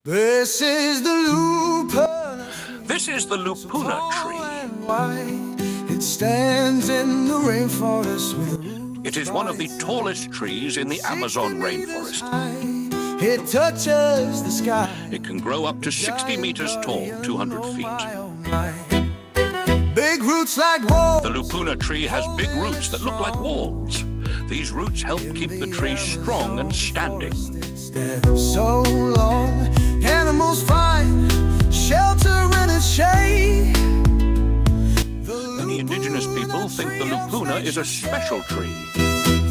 This is the Lupuna. This is the Lupunatree. It stands in the rainforest with It is one of the tallest trees in the Amazon rainforest. It touches the sky. It can grow up to 60 meters tall, 200 feet. Big roots like walls. The Lupunatree has big roots that look like walls. These roots help keep the tree strong and standing. So long, animals find shelter in its shade. Many indigenous people think the Lupuna is a special tree.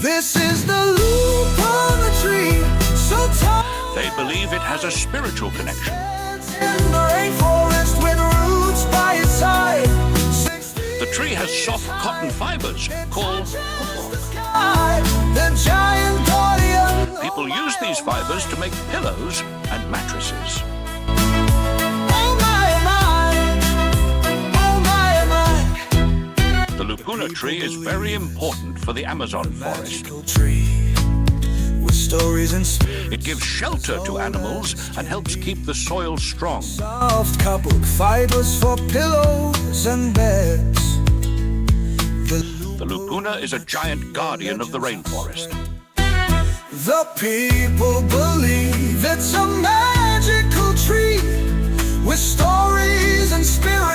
This is the Lupunatree, so tall. They believe it has a spiritual connection. In the rainforest with roots by its side. The tree has soft cotton fibers called kapok. The giant guardian. People use these fibers to make pillows and mattresses. Oh my, oh my, oh my. The Lupunatree is very important for the Amazon forest. Tree with stories and It gives shelter to animals and helps keep the soil strong. soft kapok fibers for pillows and beds. The Lupuna is a giant guardian of the rainforest. The people believe it's a magical tree with stories and spirits.